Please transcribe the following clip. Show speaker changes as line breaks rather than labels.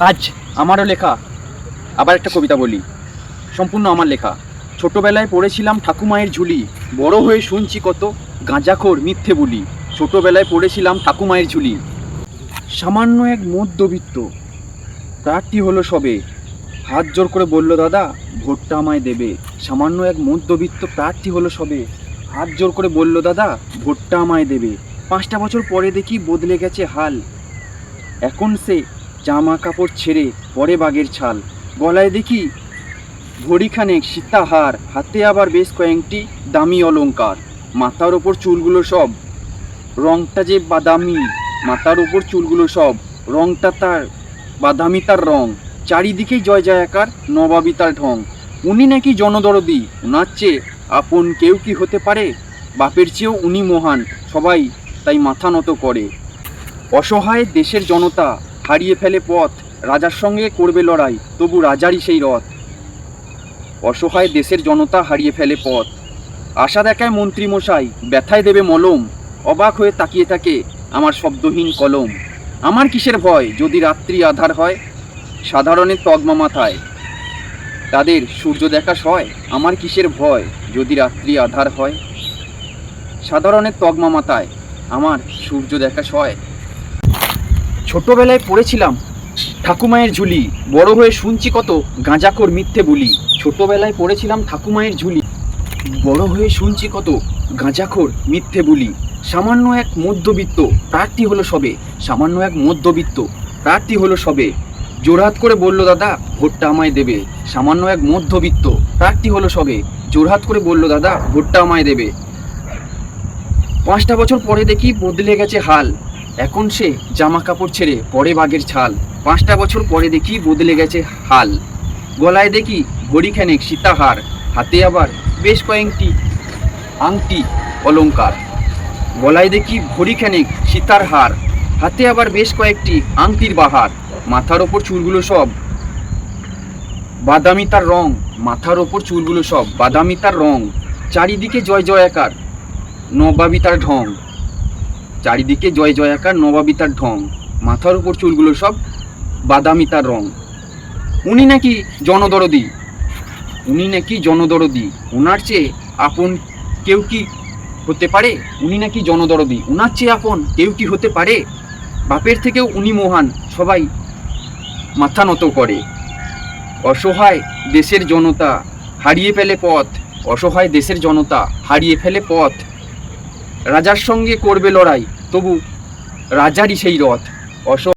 আজ আমারও লেখা আবার একটা কবিতা বলি, সম্পূর্ণ আমার লেখা। ছোটবেলায় পড়েছিলাম ঠাকুমায়ের ঝুলি, বড় হয়ে শুনছি কত গাঁজাখোর মিথ্যে বলি। ছোটবেলায় পড়েছিলাম ঠাকুমায়ের ঝুলি। সামান্য এক মধ্যবিত্ত প্রার্থী হলো সবে, হাত জোর করে বলল দাদা ভোটটা আমায় দেবে। সামান্য এক মধ্যবিত্ত প্রার্থী হলো সবে, হাত জোর করে বলল দাদা ভোটটা আমায় দেবে। 5টা বছর পরে দেখি বদলে গেছে হাল, এখন সে জামা কাপড় ছেড়ে পরে বাঘের ছাল। গলায় দেখি ঘড়িখানেক সীতাহার, হাতে আবার বেশ কয়েকটি দামি অলংকার। মাথার ওপর চুলগুলো সব রংটা যে বাদামি, মাথার ওপর চুলগুলো সব রংটা তার বাদামি, তার রং। চারিদিকেই জয় জয়াকার, নবাবী তার ঢং। উনি নাকি জনদরদি, ওনার চেয়ে আপন কেউ কি হতে পারে? বাপের চেয়েও উনি মহান, সবাই তাই মাথা নত করে। অসহায় দেশের জনতা হারিয়ে ফেলে পথ, রাজার সঙ্গে করবে লড়াই তবু রাজারই সেই রথ। অসহায় দেশের জনতা হারিয়ে ফেলে পথ, আশা দেখায় মন্ত্রী মশাই, ব্যথায় দেবে মলম। অবাক হয়ে তাকিয়ে থাকে আমার শব্দহীন কলম। আমার কিসের ভয় যদি রাত্রি আধার হয়, সাধারণের তগমা মাথায় তাদের সূর্য দেখা সয়। আমার কিসের ভয় যদি রাত্রি আধার হয়, সাধারণের তগমা মাথায় আমার সূর্য দেখা সয়। ছোটবেলায় পড়েছিলাম ঠাকুমায়ের ঝুলি, বড় হয়ে শুনছি কত গাঁজাখোর মিথ্যে বলি। ছোটবেলায় পড়েছিলাম ঠাকুমায়ের ঝুলি, বড় হয়ে শুনছি কত গাঁজাখোর মিথ্যে বলি। সামান্য এক মধ্যবিত্ত প্রার্থী হলো সবে, সামান্য এক মধ্যবিত্ত প্রার্থী হলো সবে, জোরহাত করে বলল দাদা ভোটটা আমায় দেবে। সামান্য এক মধ্যবিত্ত প্রার্থী হলো সবে, জোরহাত করে বলল দাদা ভোটটা আমায় দেবে। 5টা বছর পরে দেখি বদলে গেছে হাল, এখন সে জামা কাপড় ছেড়ে পরে বাঘের ছাল। 5টা বছর পরে দেখি বদলে গেছে হাল, গলায় দেখি ঘড়িখানেক সীতাহার, হাতে আবার বেশ কয়েকটি আংটি অলংকার। গলায় দেখি ঘড়িখানেক সীতার হার, হাতে আবার বেশ কয়েকটি আংটির বাহার। মাথার ওপর চুলগুলো সব বাদামি তার রং, মাথার ওপর চুলগুলো সব বাদামি তার রং। চারিদিকে জয় জয়াকার, নবাবী তার ঢং। চারিদিকে জয় জয়াকার, নবাবী তার ঢং। মাথার উপর চুলগুলো সব বাদামি তার রং। উনি নাকি জনদরদি, উনি নাকি জনদরদি, ওনার চেয়ে আপন কেউ কি হতে পারে? উনি নাকি জনদরদি, ওনার চেয়ে আপন কেউ কি হতে পারে? বাপের থেকেও উনি মহান, সবাই মাথা নত করে। অসহায় দেশের জনতা হারিয়ে ফেলে পথ, অসহায় দেশের জনতা হারিয়ে ফেলে পথ। রাজার সঙ্গে করবে লড়াই তবু রাজারই সেই রথ।